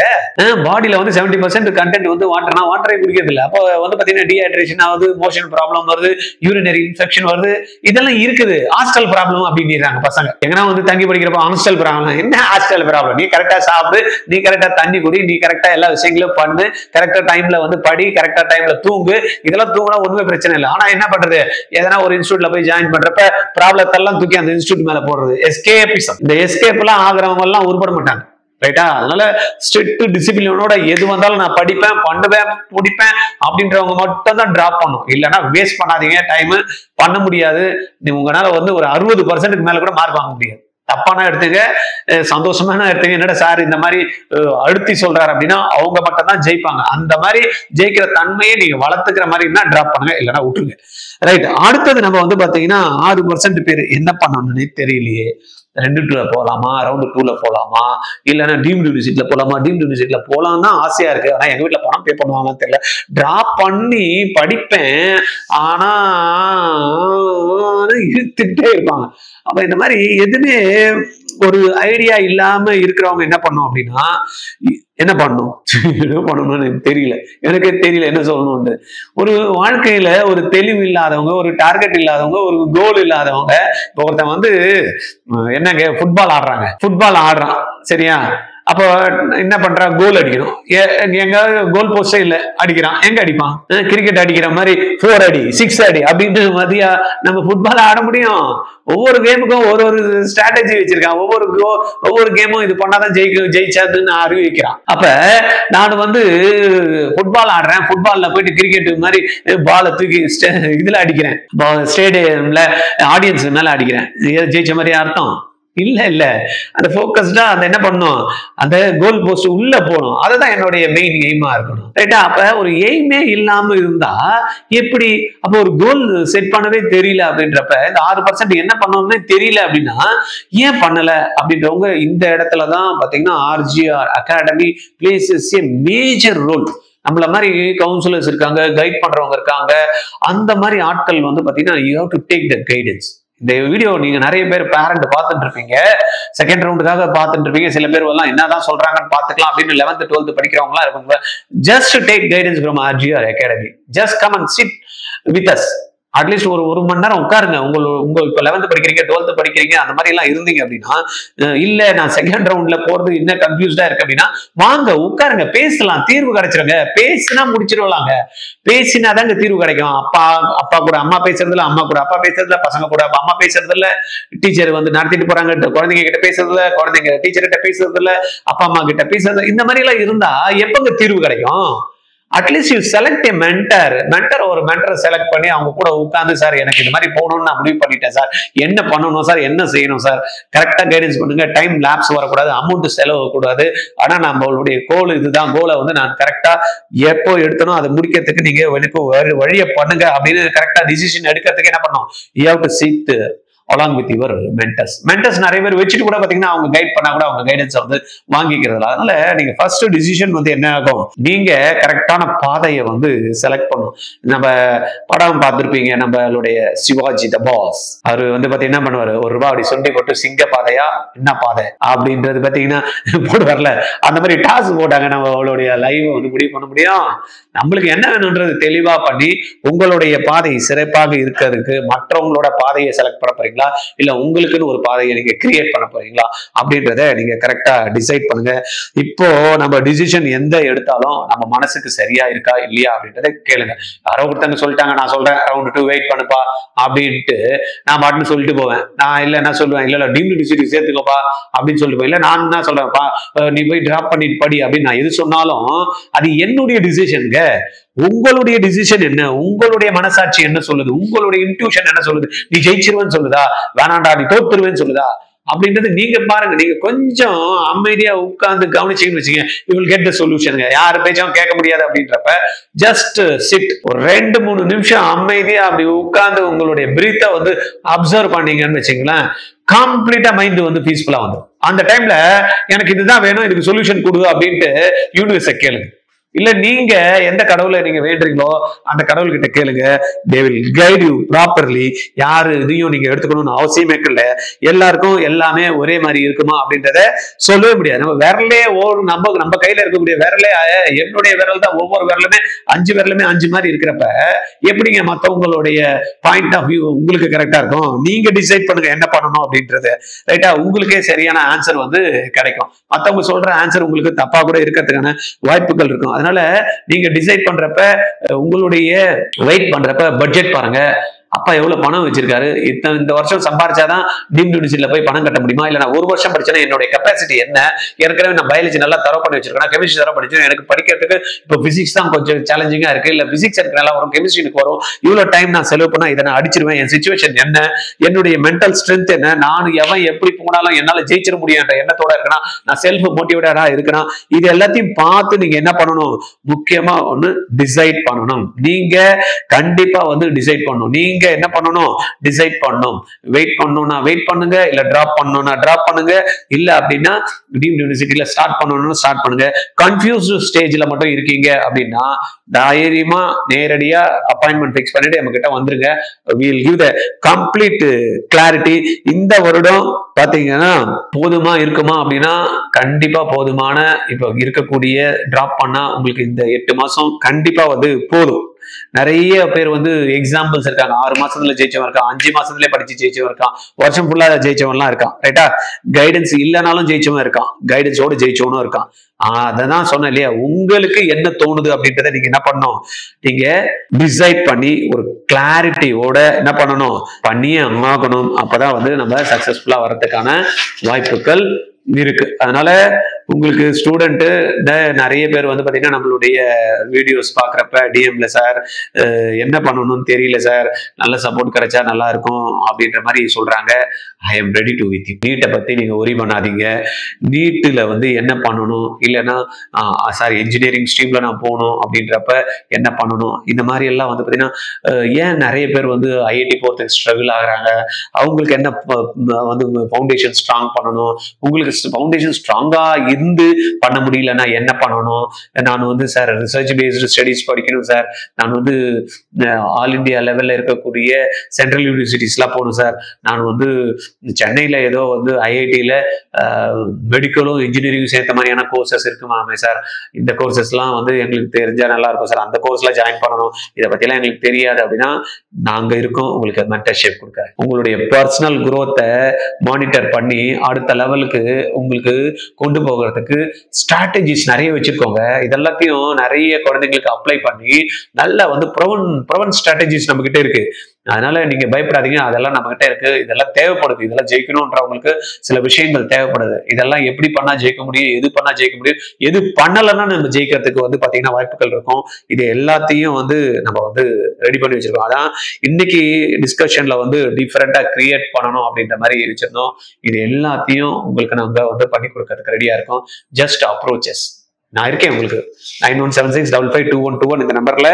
பாடியில வந்து 70% கண்டென்ட் வந்து வாட்டர்னா வாட்டரே குடிக்கிறது இல்லை. அப்போ வந்து பாத்தீங்கன்னா டீஹைட்ரேஷன் ஆகுது, மோஷன் ப்ராப்ளம் வருது, யூரினரி இன்ஃபெக்ஷன் வருது, இதெல்லாம் இருக்குது. ஹாஸ்டல் ப்ராப்ளம் அப்படின்னு பசங்க எங்கன்னா வந்து தங்கி படிக்கிறப்ப ஹாஸ்டல் ப்ராப்ளம். என்ன ஹாஸ்டல் ப்ராப்ளம்? நீ கரெக்டா சாப்பிடு, நீ கரெக்டா தண்ணி குடி, நீ கரெக்டா எல்லா விஷயங்களும் பண்ணு, கரெக்டா டைம்ல வந்து படி, கரெக்டா டைம்ல தூங்கு. இதெல்லாம் தூங்கினா ஒண்ணுமே பிரச்சனை இல்லை. ஆனா என்ன பண்றது, எதனா ஒரு இன்ஸ்டியூட்ல போய் ஜாயின் பண்றப்ப ப்ராப்ளத்தெல்லாம் தூக்கி அந்த இன்ஸ்டியூட் மேல போடுறது. எஸ்கேபிசம். இந்த எஸ்கேப் எல்லாம் ஆகுறவங்க எல்லாம் உருப்பட மாட்டாங்க. ரைட்டா? அதனால ஸ்ட்ரிக்ட் டிசிப்ளினோட எது வந்தாலும் நான் படிப்பேன், பண்ணுவேன், முடிப்பேன் அப்படின்றவங்க மட்டும் தான் டிராப் பண்ணும். இல்லைன்னா வேஸ்ட் பண்ணாதீங்க டைம். பண்ண முடியாது. உங்களால வந்து ஒரு 60% மேல கூட மார்க் வாங்க முடியாது. தப்பான எடுத்துங்க, சந்தோஷமான எடுத்துங்க. என்னடா சார் இந்த மாதிரி அழுத்தி சொல்றாரு அப்படின்னா அவங்க மட்டும் தான் ஜெயிப்பாங்க. அந்த மாதிரி ஜெயிக்கிற தன்மையை நீங்க வளர்த்துக்கிற மாதிரி இருந்தா டிராப் பண்ணுங்க, இல்லைன்னா விட்டுருங்க. ரைட். அடுத்தது நம்ம வந்து பாத்தீங்கன்னா 6% பேர் என்ன பண்ணணும்னு தெரியலையே. 2-2 போலாமா, ரவுண்ட் 2ல போலாமா, இல்லைன்னா டீம்டு யூனிவர்சிட்டில போலாமா. டீம்டு யூனிவர்சிட்டில போலாம் தான் ஆசையா இருக்கு. ஆனா எங்க வீட்டுல பணம் பே பண்ணுவாங்கன்னு தெரியல. டிராப் பண்ணி படிப்பேன், ஆனா இழுத்துட்டே இருப்பாங்க. அப்ப இந்த மாதிரி எதுவுமே ஒரு ஐடியா இல்லாம இருக்கிறவங்க என்ன பண்ணும் அப்படின்னா, என்ன பண்ணும் என்ன பண்ணணும்னு எனக்கு தெரியல, எனக்கே தெரியல என்ன சொல்லணும்னு. ஒரு வாழ்க்கையில ஒரு தெளிவு இல்லாதவங்க, ஒரு டார்கெட் இல்லாதவங்க, ஒரு கோல் இல்லாதவங்க. இப்போ ஒருத்தன் வந்து என்னங்க ஃபுட்பால் ஆடுறான் சரியா? அப்போ என்ன பண்றான், கோல் அடிக்கணும். எங்க கோல் போஸ்டே இல்ல, அடிக்கிறான். எங்க அடிப்பான்? கிரிக்கெட் அடிக்கிற மாதிரி 4 அடி 6 அடி அப்படின்ட்டு மதியா நம்ம ஃபுட்பால் ஆட முடியும்? ஒவ்வொரு கேமுக்கும் ஒரு ஸ்ட்ராட்டஜி வச்சிருக்கான். ஒவ்வொரு கேமும் இது பண்ணாதான் ஜெயிச்சாதுன்னு அறிவிக்கிறான். அப்ப நான் வந்து ஃபுட்பால் ஆடுறேன், ஃபுட்பால்ல போயிட்டு கிரிக்கெட் மாதிரி பாலை தூக்கி இதுல அடிக்கிறேன், ஸ்டேடியம்ல ஆடியன்ஸ் மேல அடிக்கிறேன். ஜெயிச்ச மாதிரி அர்த்தம் இல்ல. அந்த போக்கஸ்டா அந்த என்ன பண்ணும், அந்த கோல் போஸ்ட் உள்ள போகணும். அதுதான் என்னுடைய மெயின் எய்மா இருக்கணும். ரைட்டா? அப்ப ஒரு எய்மே இல்லாம இருந்தா எப்படி? அப்ப ஒரு கோல் செட் பண்ணவே தெரியல அப்படின்றப்ப இந்த 6% என்ன பண்ணணும்னு தெரியல அப்படின்னா ஏன் பண்ணல அப்படின்றவங்க இந்த இடத்துலதான் பாத்தீங்கன்னா RGR academy plays a major role. நம்மள மாதிரி கவுன்சிலர்ஸ் இருக்காங்க, கைட் பண்றவங்க இருக்காங்க. அந்த மாதிரி ஆட்கள் வந்து பாத்தீங்கன்னா you have to take the guidance. இந்த வீடியோ நீங்க நிறைய பேர் பேரண்ட் பார்த்துட்டு இருப்பீங்க, செகண்ட் ரவுண்டுக்காக பார்த்துட்டு இருப்பீங்க. சில பேர் எல்லாம் என்னதான் சொல்றாங்கன்னு பார்த்துக்கலாம் அப்படின்னு 11th 12th படிக்கிறவங்களா இருப்பாங்க. Just take guidance from RGR academy. Just come and sit with us. At least ஒரு மணி நேரம் உட்காருங்க. உங்க இப்ப 11th படிக்கிறீங்க, 12th படிக்கிறீங்க, அந்த மாதிரி எல்லாம் இருந்தீங்க அப்படின்னா, இல்ல நான் செகண்ட் ரவுண்ட்ல போறது இன்னும் கன்ஃபியூஸ்டா இருக்கு அப்படின்னா வாங்க உட்காருங்க, பேசலாம், தீர்வு கிடைச்சிருங்க. பேசினா முடிச்சிருவாங்க. பேசினாதாங்க தீர்வு கிடைக்கும். அப்பா கூட அம்மா பேசுறதுல, அம்மா கூட அப்பா பேசுறதுல, பசங்க கூட அம்மா பேசுறதுல, டீச்சர் வந்து நடத்திட்டு போறாங்க குழந்தைங்க கிட்ட பேசுறதுல, குழந்தைங்க டீச்சர் கிட்ட பேசுறதுல, அப்பா அம்மா கிட்ட பேசுறது, இந்த மாதிரி எல்லாம் இருந்தா எப்பங்க தீர்வு கிடைக்கும்? At least you select A mentor. ஒரு மென்டரை செலக்ட் பண்ணி அவங்க கூட உட்கார்ந்து, சார் எனக்கு இந்த மாதிரி போகணும்னு நான் முடிவு பண்ணிட்டேன் சார், என்ன பண்ணணும் சார், என்ன செய்யணும் சார், கரெக்டா கைடன்ஸ் பண்ணுங்க. டைம் லேப்ஸ் வரக்கூடாது, அமௌண்ட் செலவு கூடாது. ஆனா நம்மளுடைய கோல் இதுதான், கோலை வந்து நான் கரெக்டா எப்போ எடுத்தனோ அதை முடிக்கிறதுக்கு நீங்க வழியை பண்ணுங்க அப்படின்னு கரெக்டா டிசிஷன் எடுக்கிறதுக்கு என்ன பண்ணணும், you have to seek along with your mentors நிறைய பேர் வச்சுட்டு கூட பாத்தீங்கன்னா அவங்க கைட் பண்ணா கூட அவங்க கைடன்ஸ் வந்து வாங்கிக்கிறதுல. அதனால நீங்க ஃபர்ஸ்ட் டிசிஷன் வந்து என்ன ஆகும், நீங்க கரெக்டான பாதையை வந்து செலக்ட் பண்ணும். நம்ம படம் பார்த்திருப்பீங்க, நம்மளுடைய சிவாஜி த பாஸ், அவரு வந்து பாத்தீங்கன்னா என்ன பண்ணுவாரு, ஒரு ரூபாய் அப்படி சொண்டி போட்டு சிங்க பாதையா என்ன பாதை அப்படின்றது பாத்தீங்கன்னா போடுவார்ல, அந்த மாதிரி டாஸ்க் போட்டாங்க. நம்ம அவளுடைய லைவ் வந்து முடிவு பண்ண முடியும். நம்மளுக்கு என்ன வேணும்ன்றது தெளிவா பண்ணி உங்களுடைய பாதை சிறப்பாக இருக்கிறதுக்கு மற்றவங்களோட பாதையை செலக்ட் பண்ண போறீங்களா, இல்ல உங்களுக்குன்னு ஒரு பாதையை நீங்க கிரியேட் பண்ண போறீங்களா அப்படின்றத நீங்க கரெக்டா டிசைட் பண்ணுங்க. இப்போ நம்ம டிசிஷன் எந்த எடுத்தாலும் நம்ம மனசுக்கு சரியா இருக்கா இல்லையா அப்படின்றத கேளுங்க. யாரோ ஒருத்தங்க சொல்லிட்டாங்க, நான் சொல்றேன் ரவுண்ட் 2 வெயிட் பண்ணுப்பா அப்படின்ட்டு நான் பாட்டுன்னு சொல்லிட்டு போவேன். நான் இல்ல என்ன சொல்லுவேன், இல்ல டீம்டு டிசிட்டி சேர்த்துக்கோப்பா அப்படின்னு சொல்லிட்டு போய், இல்ல நான் என்ன சொல்றேன்ப்பா நீ போய் டிராப் பண்ணிட்டு படி அப்படின்னு நான் எது சொன்னாலும் அது என்னுடைய டிசிஷனுங்க. உங்களுடைய டிசிஷன் என்ன, உங்களுடைய மனசாட்சி என்ன சொல்லுது, உங்களுடைய இன்ட்யூஷன் என்ன சொல்லுது, நீ ஜெயிச்சிருவேன்னு சொல்லுதா, வேணாண்டா நீ தோத்துருவேன்னு சொல்லுதா அப்படின்றது நீங்க பாருங்க. நீங்க கொஞ்சம் அமைதியா உட்கார்ந்து கவனிச்சீங்கன்னு வச்சுங்க, யூ வில் கெட் த சொல்யூஷனுங்க. யாரு பேச்சும் கேட்க முடியாது அப்படின்றப்ப ஜஸ்ட் சிட், ஒரு 2-3 நிமிஷம் அமைதியா அப்படி உட்கார்ந்து உங்களுடைய பிரீத்தை வந்து அப்சர்வ் பண்ணீங்கன்னு வச்சுங்களேன், கம்ப்ளீட்டா மைண்ட் வந்து பீஸ்ஃபுல்லா வந்துடும். அந்த டைம்ல எனக்கு இதுதான் வேணும், இதுக்கு சொல்யூஷன் கொடு அப்படின்ட்டு யூனிவர்ஸை கேளுங்க. இல்ல நீங்க எந்த கடவுளை நீங்க வேண்டுறீங்களோ அந்த கடவுள் கிட்ட கேளுங்க. they will guide you properly. யாரு இதையும் நீங்க எடுத்துக்கணும்னு அவசியமே இல்லை. எல்லாருக்கும் எல்லாமே ஒரே மாதிரி இருக்குமா அப்படின்றத சொல்லவே முடியாது. நம்ம விரலே நம்ம கையில இருக்கக்கூடிய விரலே, என்னுடைய விரல் தான் ஒவ்வொரு விரலுமே 5 விரலுமே 5 மாதிரி இருக்கிறப்ப எப்படிங்க மத்தவங்களுடைய பாயிண்ட் ஆஃப் வியூ உங்களுக்கு கரெக்டா இருக்கும்? நீங்க டிசைட் பண்ணுங்க என்ன பண்ணணும் அப்படின்றது. ரைட்டா? உங்களுக்கே சரியான ஆன்சர் வந்து கிடைக்கும். மத்தவங்க சொல்ற ஆன்சர் உங்களுக்கு தப்பா கூட இருக்கிறதுக்கான வாய்ப்புகள் இருக்கும். அதனால நீங்க டிசைட் பண்றப்ப, உங்களுடைய வெயிட் பண்றப்ப பட்ஜெட் பாருங்க. அப்பா எவ்வளவு பணம் வச்சிருக்காரு, இந்த வருஷம் சம்பாரிச்சாதான் டீம்டு யூனிவர்சிட்டியில போய் பணம் கட்ட முடியுமா, இல்ல நான் ஒரு வருஷம் படிச்சேன்னா என்னோட கெப்பாசிட்டி என்ன, ஏற்கனவே நான் பயாலஜி நல்லா தரவு பண்ணி வச்சிருக்கேன், கெமிஸ்ட்ரி தரவு படிச்சு எனக்கு படிக்கிறதுக்கு இப்போ பிசிக்ஸ் தான் கொஞ்சம் சேலஞ்சிங்கா இருக்கு, இல்ல பிசிக்ஸ் எனக்கு நல்லா வரும், கெமிஸ்ட்ரி எனக்கு வரும், இவ்வளவு டைம் நான் செலவு பண்ணா இதை நான் அடிச்சிருவேன், என் சிச்சுவேஷன் என்ன, என்னுடைய மென்டல் ஸ்ட்ரென்த் என்ன, நான் எவன் எப்படி போனாலும் என்னால ஜெயிச்சிட முடியுன்ற எண்ணத்தோட இருக்கணும், நான் செல்ஃப் மோட்டிவேட்டடா இருக்கணும். இது எல்லாத்தையும் பார்த்து நீங்க என்ன பண்ணணும், முக்கியமா ஒண்ணு டிசைட் பண்ணணும். நீங்க கண்டிப்பா வந்து டிசைட் பண்ணணும். நீங்க என்ன பண்ணணும், டிசைட் பண்ணணும். வெயிட் பண்ணணும்னா வெயிட் பண்ணுங்க, இல்ல டிராப் பண்ணணும்னா டிராப் பண்ணுங்க, இல்ல அப்படின்னா டீம்டு யூனிவர்சிட்டியில ஸ்டார்ட் பண்ணணும்னா ஸ்டார்ட் பண்ணுங்க. கன்ஃபியூஸ்டு ஸ்டேஜ்ல மட்டும் இருக்கீங்க அப்படின்னா தைரியமா நேரடியா அப்பாயின்மெண்ட் ஃபிக்ஸ் பண்ணிட்டு நம்ம கிட்ட வந்துருங்க. we will give the complete clarity. இந்த வருடம் பாத்தீங்கன்னா போதுமா இருக்குமா அப்படின்னா கண்டிப்பா போதுமான, இப்ப இருக்கக்கூடிய டிராப் பண்ணா உங்களுக்கு இந்த 8 மாசம் கண்டிப்பா வந்து போதும். நிறைய பேர் வந்து எக்ஸாம்பிள்ஸ் இருக்காங்க. 6 மாசத்துல ஜெயிச்சவன் இருக்கான், 5 மாசத்துல படிச்சு ஜெயிச்சவன் இருக்கான், வருஷம் ஃபுல்லா ஜெயிச்சவன்லாம் இருக்கான். ரைட்டா? கைடன்ஸ் இல்லைனாலும் ஜெயிச்சவன் இருக்கான், கைடன்ஸோட ஜெயிச்சவனும் இருக்கான். அதான் சொன்னேன் இல்லையா, உங்களுக்கு என்ன தோணுது அப்படின்றத நீங்க என்ன பண்ணணும், நீங்க டிசைட் பண்ணி ஒரு கிளாரிட்டியோட என்ன பண்ணணும், பண்ணியே ஆகணும். அப்பதான் வந்து நம்ம சக்சஸ்ஃபுல்லா வர்றதுக்கான வாய்ப்புகள் இருக்கு. அதனால உங்களுக்கு ஸ்டூடெண்ட் நிறைய பேர் வந்து பாத்தீங்கன்னா நம்மளுடைய வீடியோஸ் பாக்குறப்ப டிஎம்ல சார் என்ன பண்ணணும்னு தெரியல சார், நல்ல சப்போர்ட் கிடைச்சா நல்லா இருக்கும் அப்படின்ற மாதிரி சொல்றாங்க. I am ready to with you. நீட்டை பத்தி நீங்க ஒரி பண்ணாதீங்க. நீட்டுல வந்து என்ன பண்ணணும், இல்லைன்னா சாரி இன்ஜினியரிங் ஸ்ட்ரீம்ல நான் போகணும் அப்படின்றப்ப என்ன பண்ணணும், இந்த மாதிரி எல்லாம் வந்து பாத்தீங்கன்னா ஏன் நிறைய பேர் வந்து ஐஐடி போறதுக்கு ஸ்ட்ரகிள் ஆகுறாங்க, அவங்களுக்கு என்ன வந்து ஃபவுண்டேஷன் ஸ்ட்ராங் பண்ணணும், உங்களுக்கு ஃபவுண்டேஷன் ஸ்ட்ராங்கா இருந்து பண்ண முடியலன்னா என்ன பண்ணணும், நான் வந்து சார் ரிசர்ச் பேஸ்டு ஸ்டடிஸ் படிக்கணும் சார், நான் வந்து ஆல் இண்டியா லெவல்ல இருக்கக்கூடிய சென்ட்ரல் யூனிவர்சிட்டிஸ்லாம் போகணும் சார், நான் வந்து சென்னையில ஏதோ வந்து ஐஐடியில மெடிக்கலும் இன்ஜினியரிங் சேர்த்த மாதிரியான கோர்சஸ் இருக்குமாமே சார், இந்த கோர்சஸ்லாம் வந்து எங்களுக்கு தெரிஞ்சா நல்லா இருக்கும் சார், அந்த கோர்ஸ்ல ஜாயின் பண்ணணும், இதை பத்திலாம் எங்களுக்கு தெரியாது அப்படின்னா நாங்க இருக்கோம் உங்களுக்கு மென்டர்ஷிப் கொடுக்க. உங்களுடைய பர்சனல் குரோத்தை மானிட்டர் பண்ணி அடுத்த லெவலுக்கு உங்களுக்கு கொண்டு போகிறதுக்கு ஸ்ட்ராட்டஜிஸ் நிறைய வச்சிருக்கோங்க. இதெல்லாத்தையும் நிறைய குழந்தைங்களுக்கு அப்ளை பண்ணி நல்ல வந்து ப்ரொவன் ஸ்ட்ராட்டஜிஸ் நம்ம கிட்ட இருக்கு. அதனால நீங்க பயப்படாதீங்க, அதெல்லாம் நம்ம கிட்ட இருக்கு, இதெல்லாம் தேவைப்படுது, இதெல்லாம் ஜெயிக்கணும்ன்றவங்களுக்கு சில விஷயங்கள் தேவைப்படுது. இதெல்லாம் எப்படி பண்ணா ஜெயிக்க முடியும், எது பண்ணா ஜெயிக்க முடியும், எது பண்ணலன்னா நம்ம ஜெயிக்கிறதுக்கு வந்து பாத்தீங்கன்னா வாய்ப்புகள் இருக்கும். இது எல்லாத்தையும் வந்து நம்ம வந்து ரெடி பண்ணி வச்சிருக்கோம். அதான் இன்னைக்கு டிஸ்கஷன்ல வந்து டிஃபரெண்டா கிரியேட் பண்ணணும் அப்படின்ற மாதிரி வச்சிருந்தோம். இது எல்லாத்தையும் உங்களுக்கு நாங்க வந்து பண்ணி கொடுக்கறதுக்கு ரெடியா இருக்கோம். Just approaches. நான் இருக்கேன் உங்களுக்கு. 9176552121 இந்த நம்பர்ல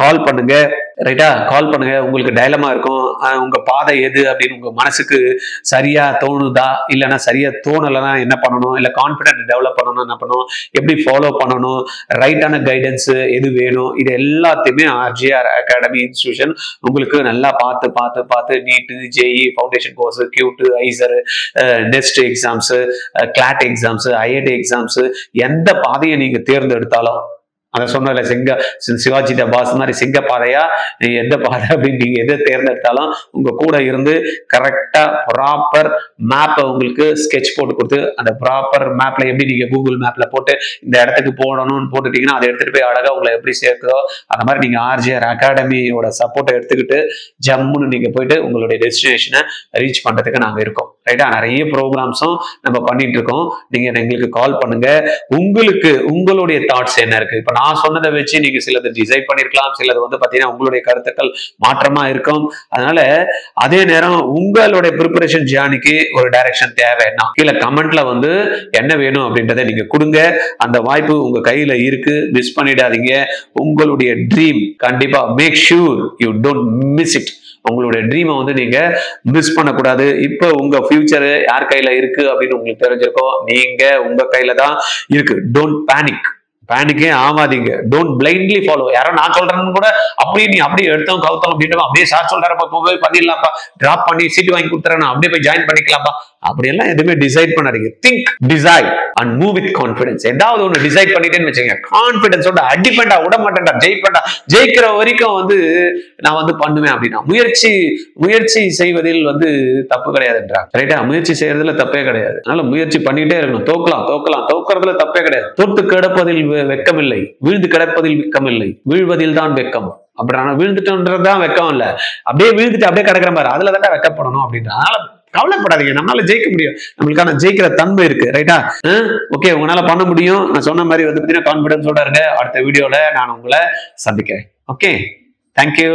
கால் பண்ணுங்க. ரைட்டா? கால் பண்ணுங்க. உங்களுக்கு டைலமா இருக்கும். உங்க பாதை எது அப்படின்னு உங்க மனசுக்கு சரியா தோணுதா, இல்லைன்னா சரியா தோணலைன்னா என்ன பண்ணணும், இல்லை கான்ஃபிடென்ட் டெவலப் பண்ணணும் என்ன பண்ணணும், எப்படி ஃபாலோ பண்ணணும், ரைட்டான கைடன்ஸ் எது வேணும், இது எல்லாத்தையுமே ஆர்ஜிஆர் அகாடமி இன்ஸ்டிடியூஷன் உங்களுக்கு நல்லா பார்த்து பார்த்து பார்த்து NEET, JEE, foundation course, CUET, IISER, NEST exams, CLAT exams, IIT exams, எந்த பாதையை நீங்க தேர்ந்தெடுத்தாலும், அதை சொன்ன சிவாஜி பாஸ் மாதிரி சிங்க பாதையா எந்த பாதை அப்படின்னு நீங்க எதை தேர்ந்தெடுத்தாலும் உங்க கூட இருந்து கரெக்டா ப்ராப்பர் மேப்பை உங்களுக்கு ஸ்கெட்ச் போட்டு கொடுத்து, அந்த ப்ராப்பர் மேப்ல எப்படி நீங்க கூகுள் மேப்ல போட்டு இந்த இடத்துக்கு போடணும்னு போட்டுட்டீங்கன்னா அதை எடுத்துட்டு போய் அழகா உங்களை எப்படி சேர்க்குதோ அந்த மாதிரி நீங்க ஆர்ஜிஆர் அகாடமியோட சப்போர்ட்டை எடுத்துக்கிட்டு ஜம்முன்னு நீங்க போயிட்டு உங்களுடைய டெஸ்டினேஷனை ரீச் பண்றதுக்கு நாங்க இருக்கோம். ரைட்டா? நிறைய ப்ரோக்ராம்ஸும் நம்ம பண்ணிட்டு இருக்கோம். நீங்க எங்களுக்கு கால் பண்ணுங்க. உங்களுக்கு உங்களுடைய தாட்ஸ் என்ன இருக்கு? இப்ப நான் சொன்னதை வச்சு நீங்க சிலது டிசைட் பண்ணிருக்கலாம், சிலது வந்து பாத்தீங்கன்னா உங்களுடைய கருத்துக்கள் மாற்றமா இருக்கும். அதனால அதே நேரம் உங்களுடைய ப்ரிப்பரேஷன் ஜேர்னிக்கு ஒரு டைரக்ஷன் தேவைன்னா கீழே கமெண்ட்ல வந்து என்ன வேணும் அப்படின்றத நீங்க கொடுங்க. அந்த வாய்ப்பு உங்க கையில இருக்கு, மிஸ் பண்ணிடாதீங்க. உங்களுடைய ட்ரீம் கண்டிப்பா make sure you don't miss it. உங்களுடைய ட்ரீமை வந்து நீங்க மிஸ் பண்ணக்கூடாது. இப்போ உங்க ஃபியூச்சர் யார் கையில இருக்கு அப்படின்னு உங்களுக்கு தெரிஞ்சிருக்கோம். நீங்க உங்க கையில தான் இருக்கு. Don't panic. பேனிக்கே ஆகாதீங்க. Don't blindly follow. யாரோ நான் சொல்றேன்னு கூட அப்படியே நீ அப்படியே எடுத்தோம் கவுத்தோம் அப்படின்னு அப்படியே சார் சொல்றாருப்பா போய் பண்ணிடலாம்ப்பா, டிராப் பண்ணி சீட் வாங்கி கொடுத்துறேன் அப்படியே போய் ஜாயின் பண்ணிக்கலாம்ப்பா, அப்படியெல்லாம் எதுவுமே டிசைட் பண்ணாதீங்க. Think, decide and move with confidence. ஏதாவது ஒன்று டிசைட் பண்ணிட்டேன்னு வச்சுங்க, கான்ஃபிடன்ஸோட அடிப்பேன்டா, விட மாட்டேன்டா, ஜெயிப்பேன்டா, ஜெயிக்கிற வரைக்கும் வந்து நான் வந்து பண்ணுவேன் அப்படின்னா முயற்சி செய்வதில் வந்து தப்பு கிடையாதுன்றா. ரைட்டா? முயற்சி செய்யறதுல தப்பே கிடையாது. அதனால முயற்சி பண்ணிட்டே இருக்கணும். தோக்குறதுல தப்பே கிடையாது. தொட்டு கிடப்பதில் வெக்கமில்லை, வீழ்ந்து கிடப்பதில் வெக்கமில்லை, வீழ்வதில் தான் வெக்கம். அப்படி வீழ்ந்துட்டோன்றதுதான் வெக்கம் இல்ல, அப்படியே வீழ்ந்துட்டு அப்படியே கிடக்கிற மாதிரி அதுல தான் வெக்கப்படணும் அப்படின்ற. அதனால கவலைப்படாதீங்க, நம்மளால ஜெயிக்க முடியும். நம்மளுக்கான ஜெயிக்கிற தன்மை இருக்கு. ரைட்டா? ஓகே, உங்களால பண்ண முடியும். நான் சொன்ன மாதிரி வந்து பாத்தீங்கன்னா கான்பிடன்ஸோட இருங்க. அடுத்த வீடியோல நான் உங்களை சந்திக்கிறேன். Okay, thank you.